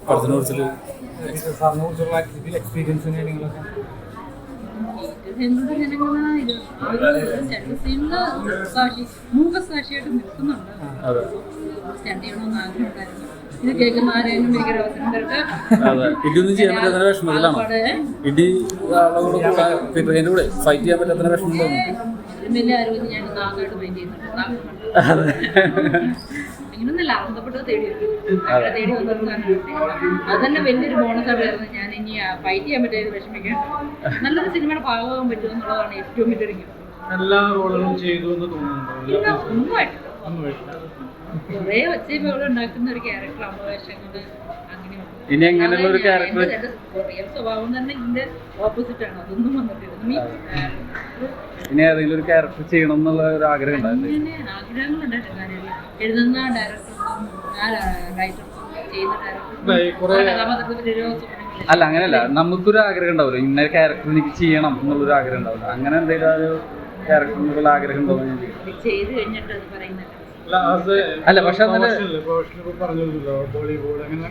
പടത്തിനെ കുറിച്ചിട്ട് സാറിനെ കുറിച്ചുള്ള എക്സ്പീരിയൻസ് കാര്യങ്ങളൊക്കെ മൂകസാക്ഷിയായിട്ട് നിൽക്കുന്നുണ്ട്. സ്റ്റണ്ട് ചെയ്യണമെന്ന് ആഗ്രഹം ഉണ്ടായിരുന്നു. ഇത് കേൾക്കുന്ന ആരെയും എനിക്കൊരു അവസരം തരട്ടെ. ഇടിയൊന്നും ചെയ്യാൻ പറ്റാത്ത വിഷമത്തിലാണോ? ഇടി ഇതിന്റെ കൂടെ ഫൈറ്റ് ചെയ്യാൻ പറ്റാത്ത വിഷമം വലിയ ആരോഗ്യം ഞാൻ നാഗായിട്ട് മൈൻഡ് ചെയ്യുന്നുണ്ട്. അങ്ങനൊന്നല്ല, അർഹതപ്പെട്ടത് തേടി തേടി വന്നിട്ടാണ്. അത് തന്നെ വലിയൊരു ബോണസായിരുന്നു. ഞാൻ ഇനി ഫൈറ്റ് ചെയ്യാൻ പറ്റിയത് വിഷമിക്കേണ്ട നല്ലൊരു സിനിമയുടെ ഭാഗമാകാൻ പറ്റും എന്നുള്ളതാണ് ഏറ്റവും വലിയൊരു എല്ലാ റോളുകളും ചെയ്തു എന്ന് തോന്നുന്നുണ്ടോ? ഒന്നുമായിട്ടില്ല. കുറേ ഒച്ചയിപ്പോഴും ഉണ്ടാക്കുന്ന ഒരു ക്യാരക്ടർ അമവേശങ്ങള് ഇനി എങ്ങനെയുള്ള ഒരു ക്യാരക്ടർ റിയൽ സ്വഭാവം തന്നെ ഇതിന്റെ ഓപ്പോസിറ്റ് ആണ്. അതൊന്നും വന്നിട്ടില്ല. ഇനി ഏതെങ്കിലും ഒരു ക്യാരക്ടർ ചെയ്യണം എന്നുള്ള ഒരു ആഗ്രഹം അങ്ങനെ ആഗ്രഹങ്ങളുണ്ടായിട്ട് കാര്യമില്ല. എഴുതുന്ന ഡയറക്ടർക്കും ചെയ്യുന്ന ഡയറക്ടർക്കും അല്ല, അങ്ങനെയല്ല. നമുക്കൊരു ആഗ്രഹം ഉണ്ടാവില്ല, ഇന്ന ക്യാരക്ടർ എനിക്ക് ചെയ്യണം എന്നുള്ളൊരു ആഗ്രഹം ഉണ്ടാവില്ല. അങ്ങനെ എന്തെങ്കിലും ഒരു ക്യാരക്ടറിനുള്ള ആഗ്രഹം ഉണ്ടാവും ചെയ്ത് കഴിഞ്ഞിട്ട് അത് പറയുന്നത്. അല്ല, പക്ഷെ ബോളിവുഡ് അങ്ങനെ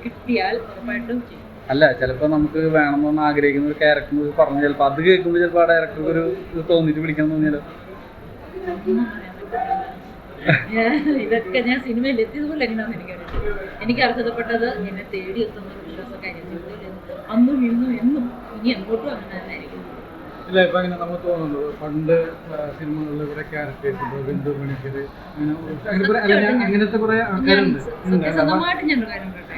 കിട്ടിയാൽ ഉറപ്പായിട്ടും ചെയ്യും. അല്ല, ചിലപ്പോ നമുക്ക് വേണമെന്ന് ആഗ്രഹിക്കുന്ന ഒരു ക്യാരക്ടർ പറഞ്ഞു ചിലപ്പോ അത് കേൾക്കുമ്പോൾ ചിലപ്പോൾ ആ ഡയറക്ടർക്ക് ഒരു തോന്നിട്ട് പിടിക്കാൻ തോന്നിയാലോ? ഇതൊക്കെ ഞാൻ സിനിമയിൽ എത്തിയതുപോലെ എങ്ങനെയാണെന്ന് എനിക്കറിയാം. എനിക്ക് അർഹതപ്പെട്ടത് എന്നെ തേടി എത്തുന്ന വിശ്വാസക്കാര്യം അന്നും ഇന്നും എന്നും ഇനി എങ്ങോട്ടും അങ്ങനെ തന്നെ ആയിരിക്കും. ഇല്ല, ഇപ്പൊ അങ്ങനെ നമുക്ക് തോന്നുന്നുണ്ടോ പണ്ട് സിനിമകളിൽ കുറെ ക്യാരക്ടേഴ്സ് ബിന്ദു മണിക്കര് അങ്ങനത്തെ കുറെ ആൾക്കാരുണ്ട്. സത്യസന്ധമായിട്ട് ഞാൻ ഒരു കാര്യം പറയട്ടെ,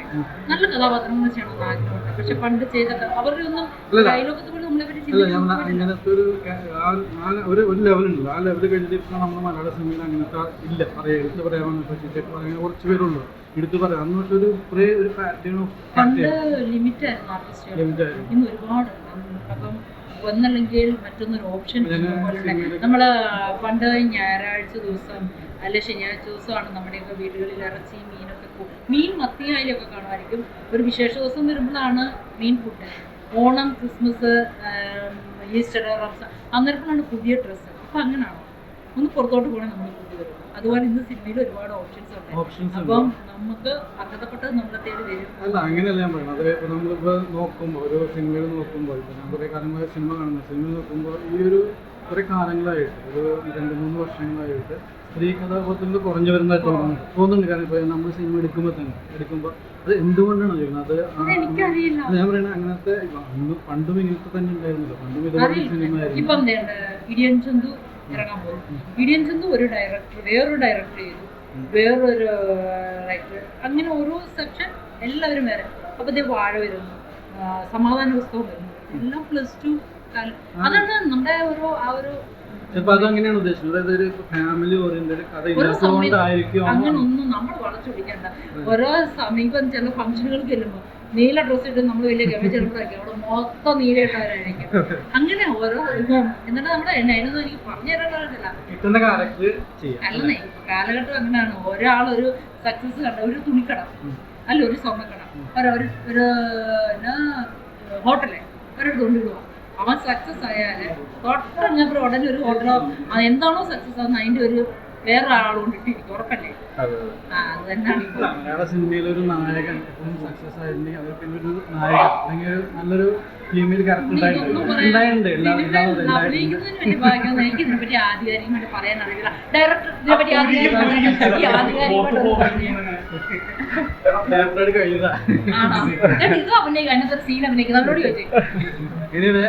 നല്ല കഥാപാത്രങ്ങൾ ചെയ്യണമെന്ന് ആഗ്രഹമുണ്ട്. പക്ഷെ പണ്ട് ചെയ്ത അവരുടെ ഒന്നും ഡയലോഗത്ത് പോലും നമ്മളെ പറ്റി അങ്ങനത്തെ ഒരു ലെവലുണ്ടല്ലോ. ആ ലെവൽ കഴിഞ്ഞിട്ട് നമ്മുടെ മലയാള സിനിമയിൽ അങ്ങനത്തെ ഇല്ല. എടുത്ത് പറയാൻ കുറച്ച് പേരുള്ളൂ. എടുത്ത് പറയാം അന്നൊക്കെ ഒരു പാറ്റേൺ പണ്ട് ലിമിറ്റ് ആയിരുന്നു ആർട്ടിസ്റ്റുകൾ. ഇന്ന് ഒരുപാട്. അപ്പം ഒന്നല്ലെങ്കിൽ മറ്റൊന്നൊരു ഓപ്ഷൻ നമ്മള് പണ്ട് ഞായറാഴ്ച ദിവസം അല്ലെ ശനിയാഴ്ച ദിവസമാണ് നമ്മുടെയൊക്കെ വീടുകളിൽ ഇറച്ചി മീനൊക്കെ മീൻ മത്തിയായാലൊക്കെ കാണുമായിരിക്കും. ഒരു വിശേഷ ദിവസം വരുമ്പോഴാണ് മീൻ food. Onam, Christmas, Easter, Ramzan അന്നേരത്തിലാണ് പുതിയ ഡ്രസ്സ്. അപ്പം അങ്ങനെയാണോ? ഒന്ന് പുറത്തോട്ട് പോകണേ നമ്മൾ കൊണ്ടുവരും. അതുപോലെ ഇന്ന് സിനിമയിൽ ഒരുപാട് ഓപ്ഷൻസ് ഉണ്ട്. അപ്പം നമുക്ക് അർഹതപ്പെട്ടത് നമ്മളെ തേടി വരും. അല്ല, അങ്ങനെയല്ല ഞാൻ പറയുന്നത്. അത് ഇപ്പം നമ്മളിപ്പോൾ നോക്കുമ്പോൾ ഒരു സിനിമയിൽ നോക്കുമ്പോൾ ഇപ്പം ഞാൻ കുറേ കാലമായി സിനിമ കാണുന്നത്. സിനിമ നോക്കുമ്പോൾ ഈ ഒരു കുറേ കാലങ്ങളായിട്ട് ഒരു 2-3 വർഷങ്ങളായിട്ട് സ്ത്രീ കഥാപാത്രങ്ങൾ കുറഞ്ഞു വരുന്നതായിട്ട് തോന്നുന്നുണ്ട്. കാരണം ഇപ്പോൾ നമ്മൾ സിനിമ എടുക്കുമ്പോൾ അത് എന്തുകൊണ്ടാണ് ചെയ്യുന്നത്? അത് ഞാൻ പറയുന്നത് അങ്ങനത്തെ പണ്ടും ഇങ്ങനത്തെ തന്നെ ഉണ്ടായിരുന്നല്ലോ. പണ്ടും ഇതുപോലെ സിനിമ ആയിരുന്നു. ഇറങ്ങാൻ പോകും. ഇടിയൻ ചന്തു ഒരു ഡയറക്ടർ, വേറൊരു ഡയറക്ടർ ചെയ്തു, വേറൊരു റൈറ്റർ, അങ്ങനെ ഓരോ സെക്ഷൻ എല്ലാവരും വേറെ. അപ്പോൾ വാഴ വരുന്നു, സമാധാന പുസ്തകം വരുന്നു, എല്ലാം +2 കാലം. അതാണ് നമ്മുടെ ഒരു ചിലപ്പോൾ അതങ്ങനെയാണ് ഉദ്ദേശിച്ചത്. ഒരു ഫാമിലി ഓറിയന്റഡ് കഥ അങ്ങനൊന്നും നമ്മൾ വളച്ചു പിടിക്കണ്ട. ഓരോ സമീപം ചില ഫംഗ്ഷനുകൾക്ക് ചെല്ലുമ്പോൾ നീല ഡ്രസ്സ് ഇട്ട് നമ്മൾ വലിയ ഗമച്ചെടുപ്പായിരിക്കും. അവിടെ മൊത്തം നീലയിട്ടവരായിരിക്കും. അങ്ങനെ ഓരോ എന്നിട്ട് നമ്മുടെ അതിനൊന്നും എനിക്ക് പറഞ്ഞു തരാനില്ല. അല്ലെന്നേ, കാലഘട്ടം അങ്ങനെയാണ്. ഒരാളൊരു സക്സസ് കണ്ട ഒരു തുണിക്കട അല്ല ഒരു സ്വർണ്ണക്കട ഒരു ഹോട്ടല് ഒരിടത്ത് കൊണ്ടുപോവാം. അവൻ സക്സസ് ആയാൽ തൊട്ടങ്ങനത്തെ ഉടനെ ഒരു ഹോട്ടലോ എന്താണോ സക്സസ് ആകുന്നത് അതിൻ്റെ ഒരു വേറെ ആളുകൊണ്ടിട്ടിരിക്കും. ഉറപ്പല്ലേ? അത് തന്നെയാണ് മലയാള സിനിമയിൽ ഒരു നായകൻ സക്സസ് ആയിട്ടുണ്ടെങ്കിൽ അവർ പിന്നെ ഒരു നായക അല്ലെങ്കിൽ നല്ലൊരു ഫീമെയിൽ ക്യാരക്ടർ ഉണ്ടായിട്ടുണ്ട്. എനിക്ക് ഇതിനെപ്പറ്റി ആധികാരികമായിട്ട് പറയാൻ അറിയില്ല. ഡയറക്ടർ ഇതിനെപ്പറ്റി അതിനകത്തൊരു സീൻ അഭിനയിക്കുന്നത് അവരോട് ചോദിച്ചു. ഇനിയുടെ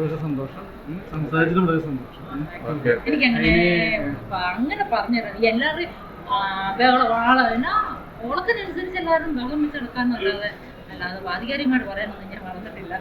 വളരെ സന്തോഷം, സംസാരിച്ചതിന് വളരെ സന്തോഷം. എനിക്കങ്ങനെ അങ്ങനെ പറഞ്ഞുതരാം. എല്ലാവരും ഓളത്തിനനുസരിച്ച് എല്ലാവരും ബഹളം വെച്ചെടുക്കാന്നല്ലാതെ അല്ലാതെ ആധികാരികമായിട്ട് പറയാനൊന്നും ഞാൻ വളർന്നിട്ടില്ല.